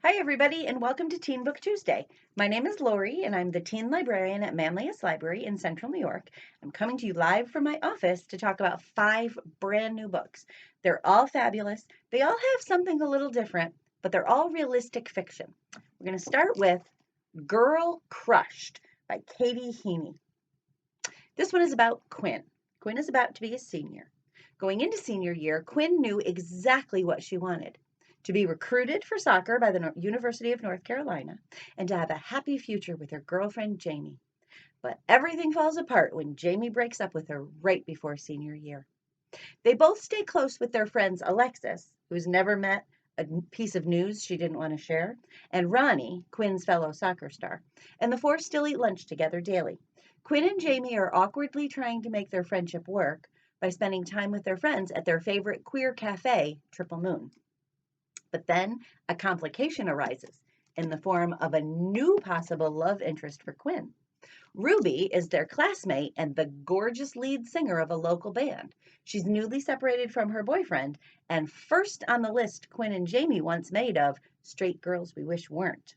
Hi, everybody, and welcome to Teen Book Tuesday. My name is Lorie, and I'm the teen librarian at Manlius Library in Central New York. I'm coming to you live from my office to talk about 5 brand new books. They're all fabulous. They all have something a little different, but they're all realistic fiction. We're going to start with Girl Crushed by Katie Heaney. This one is about Quinn. Quinn is about to be a senior. Going into senior year, Quinn knew exactly what she wanted: to be recruited for soccer by the University of North Carolina and to have a happy future with her girlfriend, Jamie. But everything falls apart when Jamie breaks up with her right before senior year. They both stay close with their friends Alexis, who's never met a piece of news she didn't want to share, and Ronnie, Quinn's fellow soccer star, and the 4 still eat lunch together daily. Quinn and Jamie are awkwardly trying to make their friendship work by spending time with their friends at their favorite queer cafe, Triple Moon. But then a complication arises in the form of a new possible love interest for Quinn. Ruby is their classmate and the gorgeous lead singer of a local band. She's newly separated from her boyfriend and first on the list Quinn and Jamie once made of straight girls we wish weren't.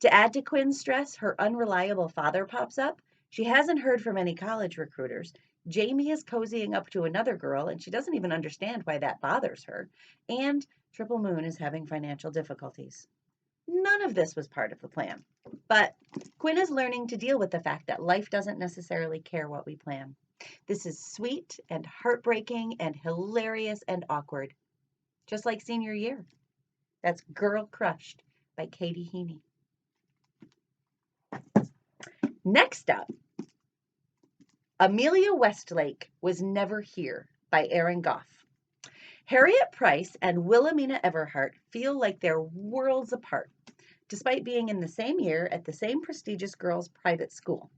To add to Quinn's stress, her unreliable father pops up. She hasn't heard from any college recruiters. Jamie is cozying up to another girl, and she doesn't even understand why that bothers her. And Triple Moon is having financial difficulties. None of this was part of the plan. But Quinn is learning to deal with the fact that life doesn't necessarily care what we plan. This is sweet and heartbreaking and hilarious and awkward, just like senior year. That's Girl Crushed by Katie Heaney. Next up, Amelia Westlake Was Never Here by Erin Goff. Harriet Price and Wilhelmina Everhart feel like they're worlds apart, despite being in the same year at the same prestigious girls' private school.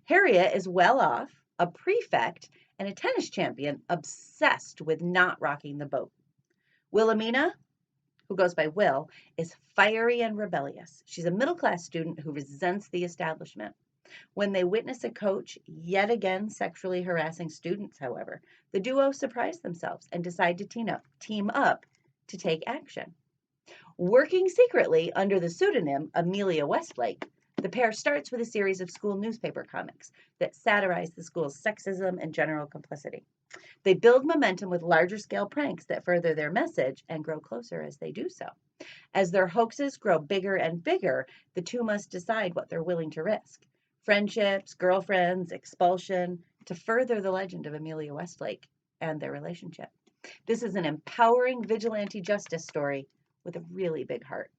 Harriet is well off, a prefect, and a tennis champion obsessed with not rocking the boat. Wilhelmina, who goes by Will, is fiery and rebellious. She's a middle-class student who resents the establishment. When they witness a coach yet again sexually harassing students, however, the duo surprise themselves and decide to team up to take action. Working secretly under the pseudonym Amelia Westlake, the pair starts with a series of school newspaper comics that satirize the school's sexism and general complicity. They build momentum with larger scale pranks that further their message and grow closer as they do so. As their hoaxes grow bigger and bigger, the two must decide what they're willing to risk: friendships, girlfriends, expulsion, to further the legend of Amelia Westlake and their relationship. This is an empowering vigilante justice story with a really big heart.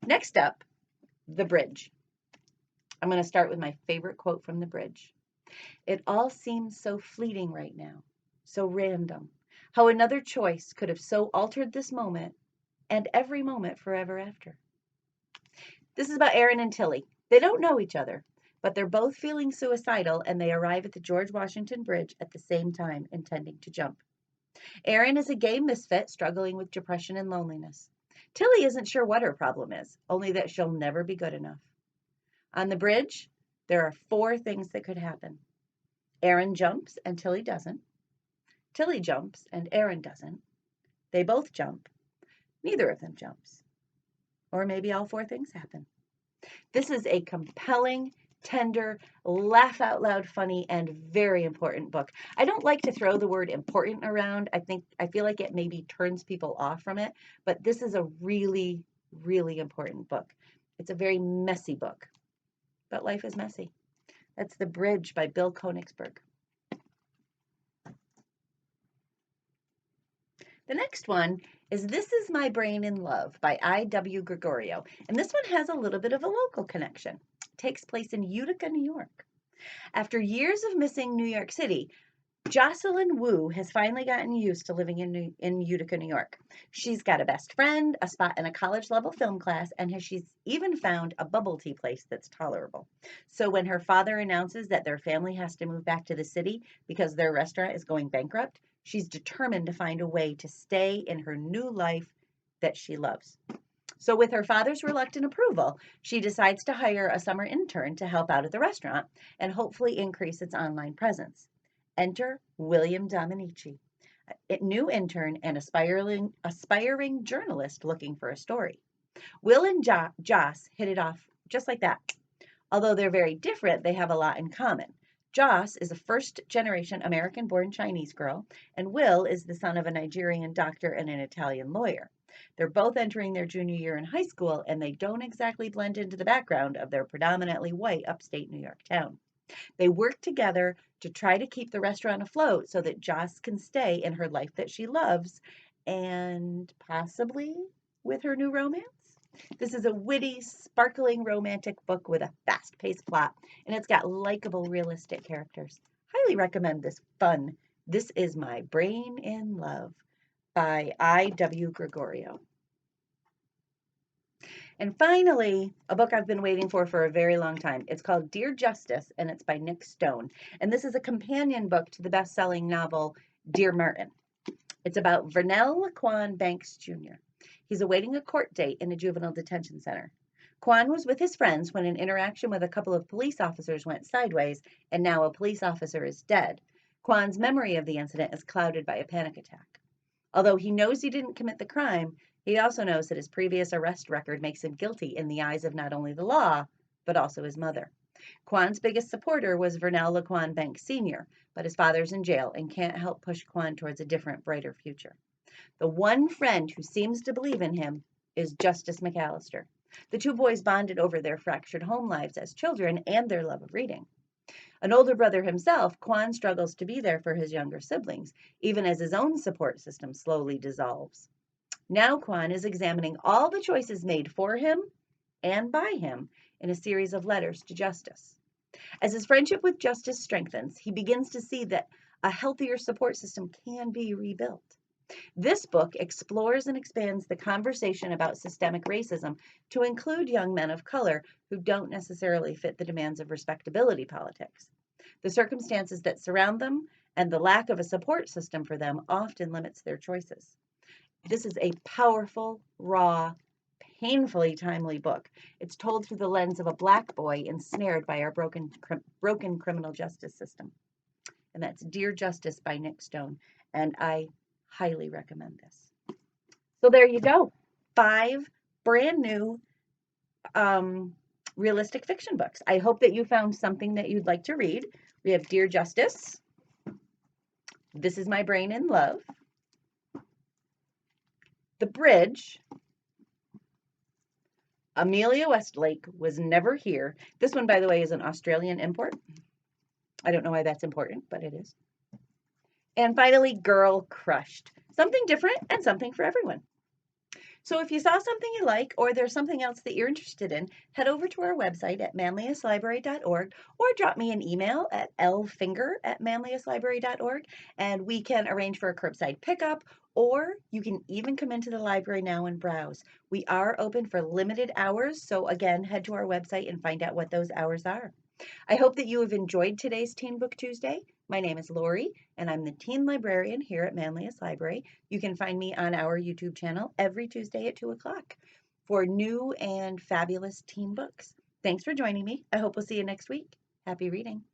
Next up, The Bridge. I'm going to start with my favorite quote from The Bridge. It all seems so fleeting right now, so random. How another choice could have so altered this moment and every moment forever after. This is about Aaron and Tilly. They don't know each other, but they're both feeling suicidal and they arrive at the George Washington Bridge at the same time, intending to jump. Aaron is a gay misfit struggling with depression and loneliness. Tilly isn't sure what her problem is, only that she'll never be good enough. On the bridge, there are 4 things that could happen. Aaron jumps and Tilly doesn't. Tilly jumps and Aaron doesn't. They both jump. Neither of them jumps. Or maybe all 4 things happen. This is a compelling, tender, laugh out loud funny, and very important book. I don't like to throw the word important around. I feel like it maybe turns people off from it, but this is a really, really important book. It's a very messy book, but life is messy. That's The Bridge by Bill Konigsberg. The next one is This Is My Brain in Love by I.W. Gregorio. And this one has a little bit of a local connection. It takes place in Utica, New York. After years of missing New York City, Jocelyn Wu has finally gotten used to living in Utica, New York. She's got a best friend, a spot in a college-level film class, and she's even found a bubble tea place that's tolerable. So when her father announces that their family has to move back to the city because their restaurant is going bankrupt, she's determined to find a way to stay in her new life that she loves. So with her father's reluctant approval, she decides to hire a summer intern to help out at the restaurant and hopefully increase its online presence. Enter William Dominici, a new intern, and aspiring journalist looking for a story. Will and Joss hit it off just like that. Although they're very different, they have a lot in common. Joss is a first generation American born Chinese girl, and Will is the son of a Nigerian doctor and an Italian lawyer. They're both entering their junior year in high school, and they don't exactly blend into the background of their predominantly white upstate New York town. They work together to try to keep the restaurant afloat so that Joss can stay in her life that she loves and possibly with her new romance. This is a witty, sparkling romantic book with a fast paced plot, and it's got likable, realistic characters. Highly recommend this fun. This is My Brain in Love by I.W. Gregorio. And finally, a book I've been waiting for a very long time. It's called Dear Justice, and it's by Nick Stone. And this is a companion book to the best-selling novel Dear Martin. It's about Vernell Laquan Banks Jr. He's awaiting a court date in a juvenile detention center. Quan was with his friends when an interaction with a couple of police officers went sideways, and now a police officer is dead. Quan's memory of the incident is clouded by a panic attack. Although he knows he didn't commit the crime, he also knows that his previous arrest record makes him guilty in the eyes of not only the law, but also his mother. Quan's biggest supporter was Vernell Laquan Banks Sr., but his father's in jail and can't help push Quan towards a different, brighter future. The one friend who seems to believe in him is Justice McAllister. The two boys bonded over their fractured home lives as children and their love of reading. An older brother himself, Quan struggles to be there for his younger siblings, even as his own support system slowly dissolves. Now Quan is examining all the choices made for him and by him in a series of letters to Justice. As his friendship with Justice strengthens, he begins to see that a healthier support system can be rebuilt. This book explores and expands the conversation about systemic racism to include young men of color who don't necessarily fit the demands of respectability politics. The circumstances that surround them and the lack of a support system for them often limits their choices. This is a powerful, raw, painfully timely book. It's told through the lens of a Black boy ensnared by our broken criminal justice system. And that's Dear Justice by Nick Stone. And I highly recommend this. So there you go. 5 brand new realistic fiction books. I hope that you found something that you'd like to read. We have Dear Justice. This is My Brain in Love. The Bridge. Amelia Westlake Was Never Here. This one, by the way, is an Australian import. I don't know why that's important, but it is. And finally, Girl Crushed. Something different and something for everyone. So if you saw something you like or there's something else that you're interested in, head over to our website at manliuslibrary.org or drop me an email at lfinger@manliuslibrary.org and we can arrange for a curbside pickup, or you can even come into the library now and browse. We are open for limited hours, so again, head to our website and find out what those hours are. I hope that you have enjoyed today's Teen Book Tuesday. My name is Lorie, and I'm the teen librarian here at Manlius Library. You can find me on our YouTube channel every Tuesday at 2 o'clock for new and fabulous teen books. Thanks for joining me. I hope we'll see you next week. Happy reading.